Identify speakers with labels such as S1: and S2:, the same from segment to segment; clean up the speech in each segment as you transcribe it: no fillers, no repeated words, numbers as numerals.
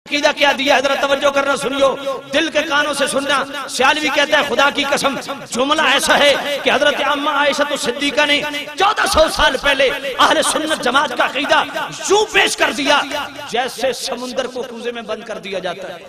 S1: عقیدہ کیا دیا ہے؟ حضرت توجہ کرنا سنیو، دل کے کانوں سے سننا۔ سیالوی کہتا ہے خدا کی قسم جملہ ایسا ہے کہ حضرت عامہ عائشہ صدیقہ نے 1400 سال پہلے اہل سنت جماعت کا عقیدہ یوں پیش کر دیا جیسے سمندر کو کوزے میں بند کر دیا جاتا ہے،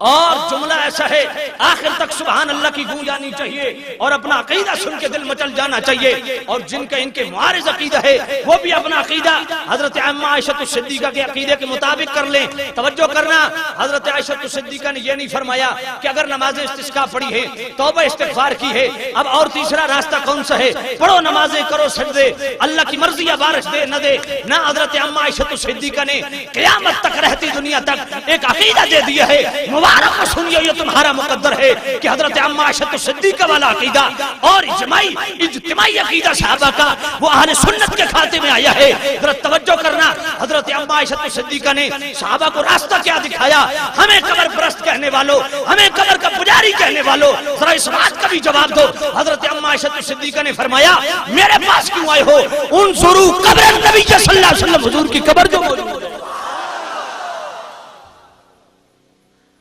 S1: اور جملہ ایسا ہے آخر تک سبحان اللہ کی گونج آنی چاہیے اور اپنا عقیدہ سن کے دل مچل جانا چاہیے، اور جن کا ان کے معارض عقیدہ ہے وہ بھی اپنا عقیدہ حضرت عامہ عائشہ صدیقہ کے عقیدے کے مطابق کر لیں۔ توجہ کرنا، حضرت عائشہ صدیقہ نے یہ نہیں فرمایا کہ اگر نماز استسقاء پڑھی ہے، توبہ استغفار کی ہے، اب اور تیسرا راستہ کون سا ہے؟ پڑھو نمازیں، کرو سجدے، اللہ کی مرضی یا بارش دے نہ دے۔ نہ، حضرت عامہ عائشہ صدیقہ نے قیامت تک رہتی دنیا تک ایک عقیدہ دے دیا ہے، مبارک سنیو یہ تمہارا مقدر ہے کہ حضرت عامہ عائشہ صدیقہ والا عقیدہ اور اجتماعی عقیدہ صحابہ کا وہ اہل سنت کے کھاتے میں آیا ہے۔ حضرت توجہ کرنا، حضرت عامہ عائشہ صدیقہ نے صحابہ کو راستہ کیا دکھایا؟ ہمیں قبر پرست کہنے والوں، ہمیں قبر کا پجاری کہنے والوں، ذرا اس بات کا بھی جواب دو۔ حضرت عامہ عائشہ صدیقہ نے فرمایا میرے پاس کیوں آئے ہو؟ انظروا قبر النبی صلی اللہ علیہ وسلم، حضور کی قبر جو موجود ہے۔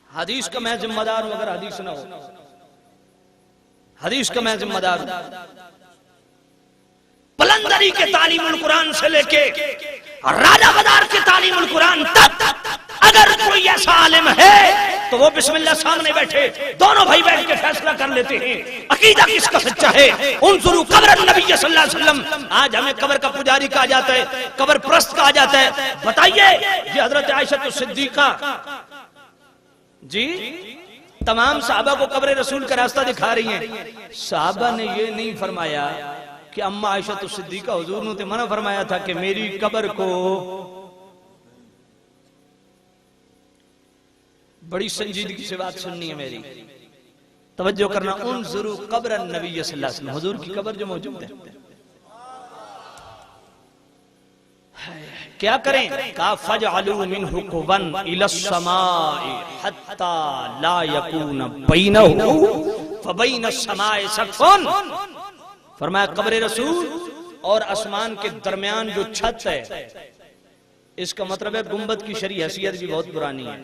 S1: حدیث کا میں ذمہ دار ہوں، اگر حدیث نہ ہو، حدیث کا میں ذمہ دار ہوں۔ پلندری کے تعلیم القرآن سے لے کے راجہ غدار کے تعلیم القرآن تک اگر کوئی ایسا عالم ہے تو وہ بسم اللہ سامنے بیٹھے، دونوں بھائی بیٹھ کے فیصلہ کر لیتے ہیں عقیدہ کس کا سچا ہے۔ انظروا قبر النبی صلی اللہ علیہ وسلم، آج ہمیں قبر کا پجاری کہا جاتا ہے، قبر پرست کہا جاتا ہے۔ بتائیے یہ حضرت عائشہ صدیقہ جی تمام صحابہ کو قبر رسول کا راستہ دکھا رہی ہیں، صحابہ نے یہ نہیں فرمایا کہ عامہ عائشہ صدیقہ حضور نے منع فرمایا تھا کہ میری قبر کو، بڑی سنجیدگی سے بات سننی ہے میری، توجہ کرنا، انظروا قبر النبی صلی اللہ علیہ وسلم، حضور کی قبر جو موجود ہے کیا کریں؟ کہا فَجْعَلُوا مِنْهُ قُبًا إِلَى السَّمَاءِ حَتَّى لَا يَكُونَ بَيْنَهُ فَبَيْنَ السَّمَاءِ سَقْفٌ، فرمایا قبر رسول اور آسمان کے درمیان جو چھت ہے، اس کا مطلب ہے گنبد کی شرعی حیثیت بھی بہت پرانی ہے،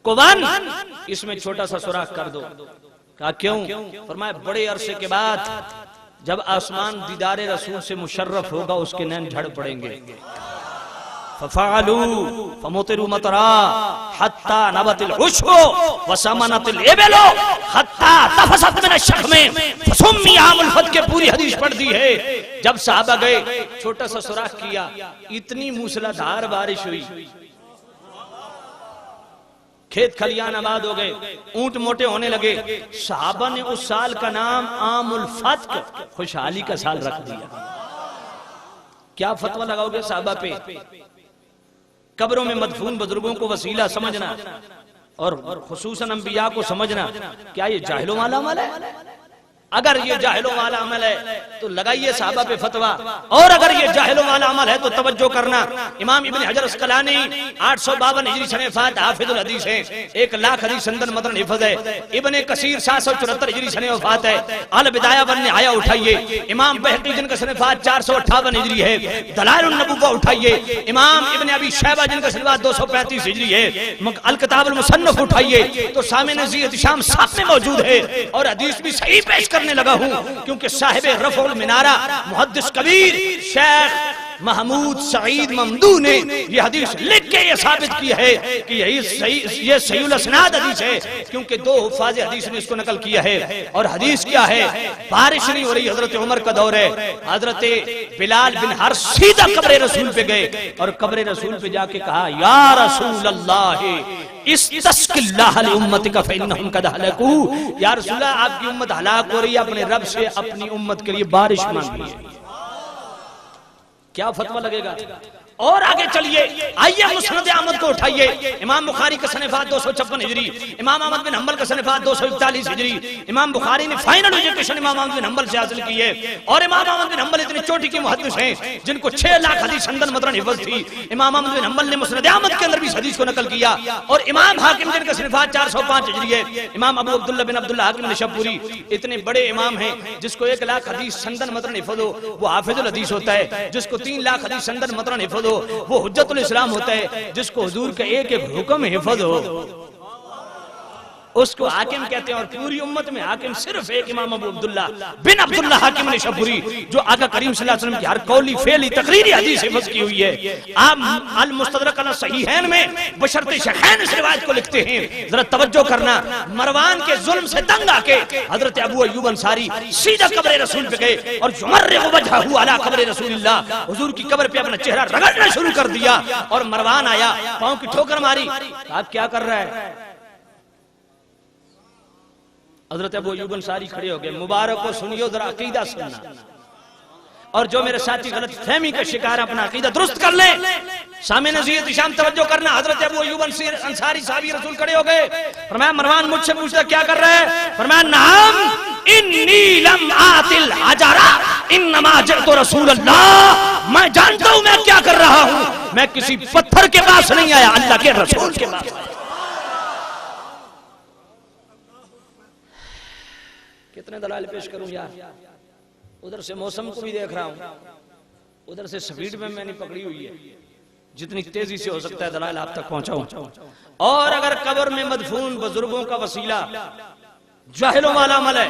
S1: قبن اس میں چھوٹا سا سوراخ کر دو۔ کہا کیوں؟ فرمایا بڑے عرصے کے بعد جب آسمان دیدار رسول سے مشرف ہوگا اس کے نین جھڑ پڑیں گے۔ فَفَعَلُوا فَمُطِرُوا مَطَرًا حَتَّى نَبَتِ الْعُشْبُ وَسَمَنَتِ الْإِبِلُ حَتَّى تَفَسَتْ مِنَ الشَّخْمِ فَسُمِّيَ عَامُ الْفَتْحِ کے پوری حدیث پڑھ دی ہے۔ جب صحابہ گئے چھوٹا سا سوراخ کیا، اتنی موسلا دھار بارش ہوئی، کھیت کھلیان آباد ہو گئے، اونٹ موٹے ہونے لگے، صحابہ نے اس سال کا نام عام الفتح، خوشحالی کا سال رکھ دیا۔ کیا فتوہ لگاؤ گے صحابہ پہ؟ قبروں میں مدفون بزرگوں کو وسیلہ سمجھنا اور خصوصاً انبیاء کو سمجھنا، کیا یہ جاہلوں والا عمل ہے؟ اگر یہ جاہلوں والا عمل ہے تو لگائیے صحابہ پہ فتوہ، اور اگر یہ جاہلوں والا عمل ہے تو توجہ کرنا، امام ابن حجر اسقلانی 852 ہجری سنہ وفات حافظ الحدیث ہیں، 1,00,000 حدیث سندن مدن حفظ ہے، ابن کثیر 774 ہجری سنہ وفات ہے، البدایہ والنہایہ اٹھائیے، امام بہقی جن کا سنہ وفات 458 ہجری ہے، دلائل النبوہ اٹھائیے، امام ابن ابی شیبہ جن کا سنہ وفات 235 ہجری ہے، الکتاب المصنف اٹھائیے تو سامع نزیہت شام سب میں موجود ہے، اور حدیث بھی صحیح پیش کرنے لگا ہوں، کیونکہ صاحب رفع المنارہ محدث کبیر شیخ محمود سعید ممدو نے یہ حدیث لکھ کے یہ ثابت کی ہے کہ یہ صحیح الاسناد حدیث ہے، کیونکہ 2 حفاظ حدیث نے اس کو نقل کیا ہے۔ اور حدیث کیا ہے؟ بارش نہیں ہو رہی، حضرت عمر کا دور ہے، حضرت بلال بن حرب سیدھا قبر رسول پہ گئے اور قبر رسول پہ جا کے کہا یا رسول اللہ استسق اللہ لامتک فانہم قد ہلکوا، یا رسول اللہ آپ کی امت ہلاک ہو رہی ہے، اپنے رب سے اپنی امت کے لیے بارش مانگیے۔ کیا فتوہ لگے گا؟ اور آگے چلیے، آئیے مسند احمد کو اٹھائیے، امام بخاری کا سنہ وفات 256 ہجری، امام احمد بن حنبل کا سنہ وفات 241 ہجری، امام بخاری نے فائنل ایجوکیشن امام احمد بن حنبل سے حاصل کی ہے، اور امام احمد بن حنبل اتنے چوٹی کے محدث ہیں جن کو 6,00,000 حدیث سندن مدن حفظ تھی، امام احمد بن حنبل نے مسند احمد کے اندر بھی اس حدیث کو نقل کیا. اور امام حاکم جن کا صنفات 405 ہجری ہے, امام ابو عبداللہ بن عبداللہ حاکم نشاپوری, اتنے بڑے امام ہیں جس کو 1 لاکھ حدیث سندن متن حفظ ہو وہ حافظ الحدیث ہوتا ہے, جس کو 3 لاکھ حدیث سندن متن حفظ ہو وہ حجت الاسلام ہوتا ہے, جس کو حضور کا ایک ایک حکم حفظ ہو اس کو حاکم کہتے ہیں. اور پوری امت میں حاکم صرف ایک امام ابو عبداللہ بن عبداللہ حاکم نشاپوری, جو آقا کریم صلی اللہ علیہ وسلم کی ہر قولی فعلی تقریری حدیث حفظ کی ہوئی ہے. آپ المستدرک علی صحیحین میں بشرط شیخین اس روایت کو لکھتے ہیں. ذرا توجہ کرنا, مروان کے ظلم سے تنگ آ کے حضرت ابو ایوب انصاری سیدھا قبر رسول پہ گئے اور یمرغ وجہہ علی قبر رسول اللہ, حضور کی قبر پہ اپنا چہرہ رگڑنا شروع کر دیا. اور مروان آیا, پاؤں کی ٹھوکر ماری, آپ کیا کر رہا ہے؟ حضرت ابو ایوب انصاری کھڑے ہو گئے, مبارک کو سنیو ذرا عقیدہ سننا, اور جو میرے ساتھی غلط فہمی کا شکار اپنا عقیدہ درست کر لیں. سامع نزیت شام توجہ کرنا, حضرت ابو ایوب انصاری صحابی رسول کھڑے ہو گئے. فرمایا مروان مجھ سے پوچھتا کیا کر رہا ہے؟ فرمایا نعم انی لم آت الحجر انما جئت رسول اللہ, میں جانتا ہوں میں کیا کر رہا ہوں, میں کسی پتھر کے پاس نہیں آیا, اللہ کے رسول کے پاس آیا. کتنے دلائل پیش کروں یار, ادھر سے موسم کو بھی دیکھ رہا ہوں, ادھر سے سپیڈ میں نے پکڑی ہوئی ہے, جتنی تیزی سے ہو سکتا ہے دلائل آپ تک پہنچاؤں. اور اگر قبر میں مدفون بزرگوں کا وسیلہ جاہلوں والا عمل ہے,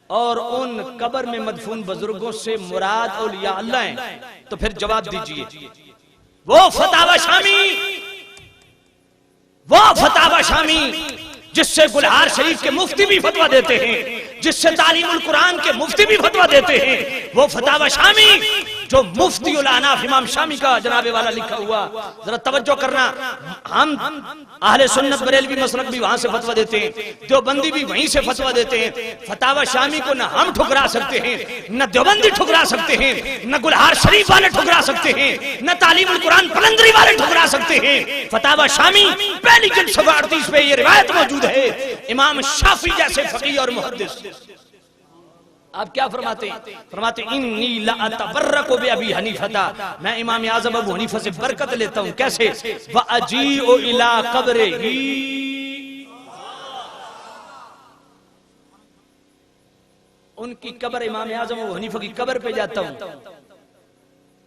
S1: اور ان قبر میں مدفون بزرگوں سے مراد اولیاء اللہ ہیں, تو پھر جواب دیجئے وہ فتاوی شامی جس سے گلہار شریف کے مفتی بھی فتویٰ دیتے ہیں, جس سے تعلیم القرآن کے مفتی بھی فتویٰ دیتے ہیں, وہ فتاوی شامی جو مفتی الاناف امام شامی کا جناب والا لکھا ہوا. ذرا توجہ کرنا, ہم اہل سنت بریلوی مسلک بھی وہاں سے فتویٰ دیتے ہیں, دیوبندی بھی وہیں سے فتویٰ دیتے ہیں. فتاوی شامی کو نہ ہم ٹھکرا سکتے ہیں, نہ دیوبندی ٹھکرا سکتے ہیں, نہ گلہار شریف والے ٹھکرا سکتے ہیں, نہ تعلیم القرآن پلندری والے ٹھکرا سکتے ہیں. فتاوی شامی پہلی جلد 138 پہ یہ روایت موجود ہے, امام شافعی جیسے فقیہ اور محدث. آپ کیا فرماتے ہیں؟ فرماتے ہیں انی لاتبرک بابی حنیفہ, میں امام اعظم ابو حنیفہ سے برکت لیتا ہوں. کیسے؟ واجیء الی قبرہ, ان کی قبر امام اعظم ابو حنیفہ کی قبر پہ جاتا ہوں.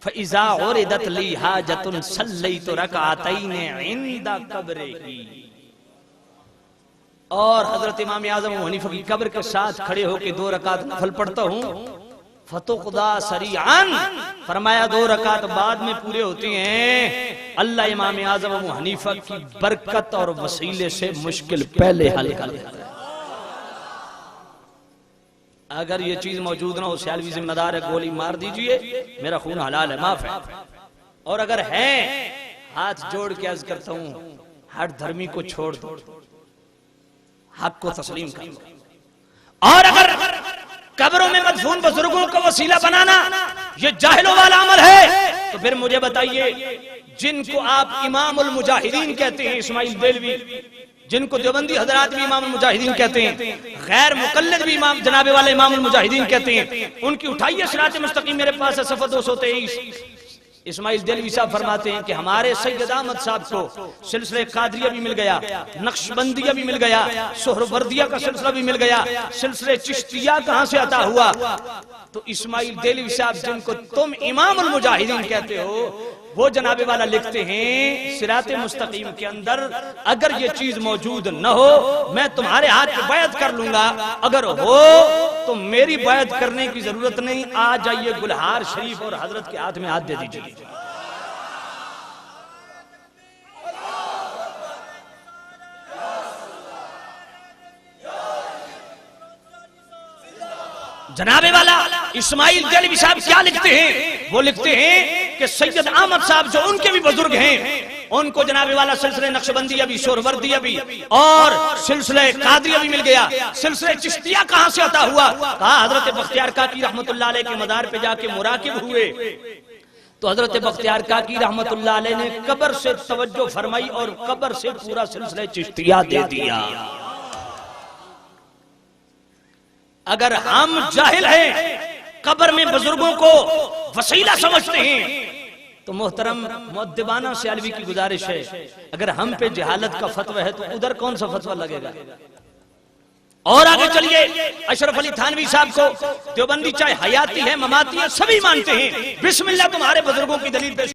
S1: فاذا عرضت لی حاجۃ صلیت رکعتین عند قبرہ, اور حضرت امام اعظم ابو حنیفہ کی قبر کے ساتھ کھڑے ہو کے 2 رکعت نفل پڑھتا ہوں. فتقضا سریعا, فرمایا 2 رکعت بعد میں پورے ہوتے ہیں, اللہ امام اعظم ابو حنیفہ کی برکت اور وسیلے سے مشکل پہلے حل کر دیتا ہے. اگر یہ چیز موجود نہ ہو, سیالوی ذمہ دار ہے, گولی مار دیجئے, میرا خون حلال ہے, معاف ہے. اور اگر ہے, ہاتھ جوڑ کے عرض کرتا ہوں, ہر دھرمی کو چھوڑ دو, حق کو تسلیم کر. اور اگر قبروں میں مدفون بزرگوں کو وسیلہ بنانا یہ جاہلوں والا عمل ہے, تو پھر مجھے بتائیے, جن کو آپ امام المجاہدین کہتے ہیں, اسماعیل دیلوی, جن کو دیوبندی حضرات بھی امام المجاہدین کہتے ہیں, غیر مقلد بھی امام جناب والے امام المجاہدین کہتے ہیں, ان کی اٹھائیے صراط مستقیم میرے پاس ہے, صفحہ 223. اسماعیل دیلوی صاحب فرماتے ہیں کہ ہمارے سید احمد صاحب کو سلسلہ قادریہ بھی مل گیا, نقشبندیہ بھی مل گیا, سہروردیہ کا سلسلہ بھی مل گیا, سلسلہ چشتیہ کہاں سے عطا ہوا. تو اسماعیل دیلوی صاحب جن کو تم امام المجاہدین کہتے ہو, وہ جناب والا لکھتے ہیں صراط مستقیم کے اندر اگر یہ چیز موجود نہ ہو میں تمہارے ہاتھ پہ بیعت کر لوں گا, اگر ہو تو میری بیعت کرنے کی ضرورت نہیں, آ جائیے گلہار شریف اور حضرت کے ہاتھ میں ہاتھ دے دیجیے. جناب والا اسماعیل دیلوی صاحب کیا لکھتے ہیں؟ وہ لکھتے ہیں کہ سید احمد صاحب جو ان کے بھی بزرگ ہیں, ان کو جناب والا سلسلہ نقشبندیہ بھی, سہروردیہ بھی اور سلسلہ قادریہ بھی مل گیا. سلسلہ چشتیہ کہاں سے عطا ہوا؟ کہا حضرت بختیار کاکی رحمت اللہ علیہ کے مدار پہ جا کے مراقب ہوئے تو حضرت بختیار کاکی رحمت اللہ علیہ نے قبر سے توجہ فرمائی اور قبر سے پورا سلسلہ چشتیہ دے دیا. اگر ہم جاہل ہیں, قبر میں بزرگوں کو وسیلہ سمجھتے ہیں, تو محترم مؤدبانہ سے علوی کی گزارش ہے، اگر ہم پہ جہالت کا فتوی ہے تو ادھر کون سا فتوی لگے گا؟ اور آگے چلیے، اشرف علی تھانوی صاحب کو دیوبندی چاہے حیاتی ہے مماتی ہے سبھی مانتے ہیں، بسم اللہ تمہارے بزرگوں کی دلیل پیش